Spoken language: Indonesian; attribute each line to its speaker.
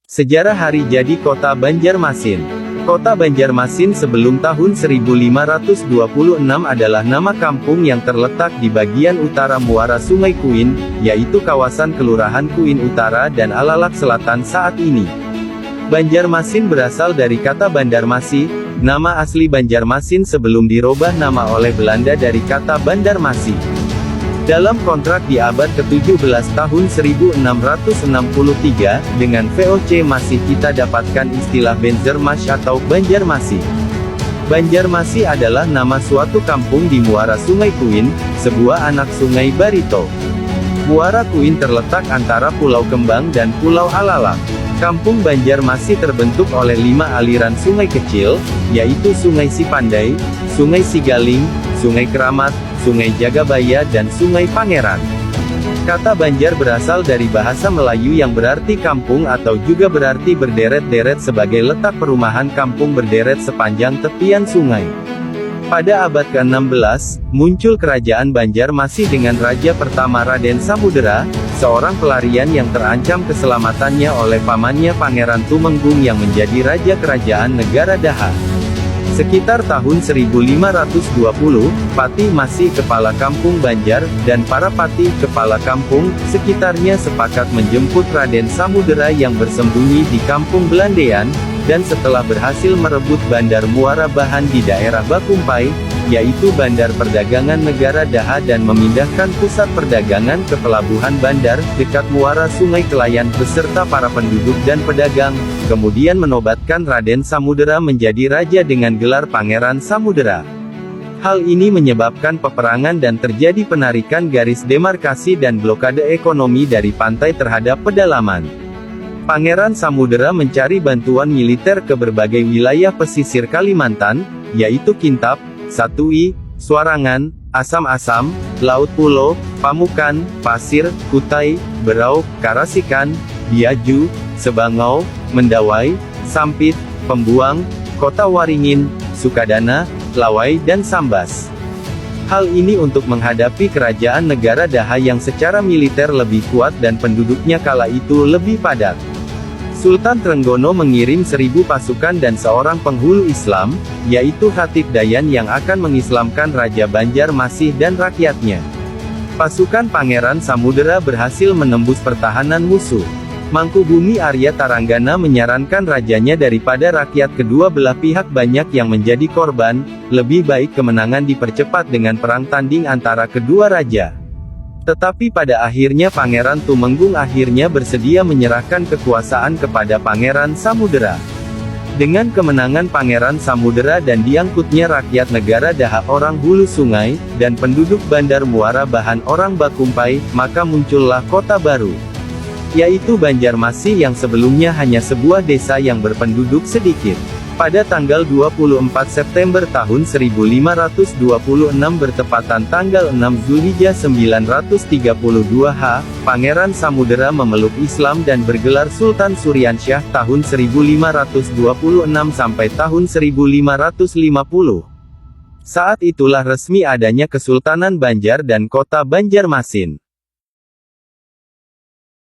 Speaker 1: Sejarah hari jadi Kota Banjarmasin. Kota Banjarmasin sebelum tahun 1526 adalah nama kampung yang terletak di bagian utara muara Sungai Kuin, yaitu kawasan Kelurahan Kuin Utara dan Alalak Selatan saat ini. Banjarmasin berasal dari kata Bandar Masi, nama asli Banjarmasin sebelum dirubah nama oleh Belanda dari kata Bandar Masi. Dalam kontrak di abad ke-17 tahun 1663, dengan VOC masih kita dapatkan istilah Banjarmash atau Banjarmasi. Banjarmasi adalah nama suatu kampung di muara Sungai Kuin, sebuah anak sungai Barito. Muara Kuin terletak antara Pulau Kembang dan Pulau Alalak. Kampung Banjarmasi terbentuk oleh 5 aliran sungai kecil, yaitu Sungai Sipandai, Sungai Sigaling, Sungai Keramat, Sungai Jagabaya dan Sungai Pangeran. Kata Banjar berasal dari bahasa Melayu yang berarti kampung atau juga berarti berderet-deret sebagai letak perumahan kampung berderet sepanjang tepian sungai. Pada abad ke-16, muncul kerajaan Banjarmasin dengan Raja pertama Raden Samudera, seorang pelarian yang terancam keselamatannya oleh pamannya Pangeran Tumenggung yang menjadi Raja Kerajaan Negara Daha. Sekitar tahun 1520, Patih Masih kepala kampung Banjar, dan para patih kepala kampung sekitarnya sepakat menjemput Raden Samudera yang bersembunyi di kampung Belandean, dan setelah berhasil merebut Bandar Muara Bahan di daerah Bakumpai, yaitu Bandar Perdagangan Negara Daha dan memindahkan pusat perdagangan ke Pelabuhan Bandar, dekat muara Sungai Kelayan beserta para penduduk dan pedagang, kemudian menobatkan Raden Samudera menjadi raja dengan gelar Pangeran Samudera. Hal ini menyebabkan peperangan dan terjadi penarikan garis demarkasi dan blokade ekonomi dari pantai terhadap pedalaman. Pangeran Samudera mencari bantuan militer ke berbagai wilayah pesisir Kalimantan, yaitu Kintab, Satui, Suarangan, Asam-Asam, Laut Pulo, Pamukan, Pasir, Kutai, Berau, Karasikan, Biaju, Sebangau, Mendawai, Sampit, Pembuang, Kota Waringin, Sukadana, Lawai dan Sambas. Hal ini untuk menghadapi kerajaan negara Daha yang secara militer lebih kuat dan penduduknya kala itu lebih padat. Sultan Trenggono mengirim 1000 pasukan dan seorang penghulu Islam, yaitu Khatib Dayan yang akan mengislamkan Raja Banjarmasin dan rakyatnya. Pasukan Pangeran Samudera berhasil menembus pertahanan musuh. Mangkubumi Arya Taranggana menyarankan rajanya daripada rakyat kedua belah pihak banyak yang menjadi korban, lebih baik kemenangan dipercepat dengan perang tanding antara kedua raja. Tetapi pada akhirnya Pangeran Tumenggung akhirnya bersedia menyerahkan kekuasaan kepada Pangeran Samudera. Dengan kemenangan Pangeran Samudera dan diangkutnya rakyat negara Daha orang hulu sungai, dan penduduk Bandar Muara Bahan orang Bakumpai, maka muncullah kota baru, yaitu Banjarmasin yang sebelumnya hanya sebuah desa yang berpenduduk sedikit. Pada tanggal 24 September tahun 1526 bertepatan tanggal 6 Zulhijjah 932 Pangeran Samudera memeluk Islam dan bergelar Sultan Suryansyah tahun 1526 sampai tahun 1550. Saat itulah resmi adanya Kesultanan Banjar dan Kota Banjarmasin.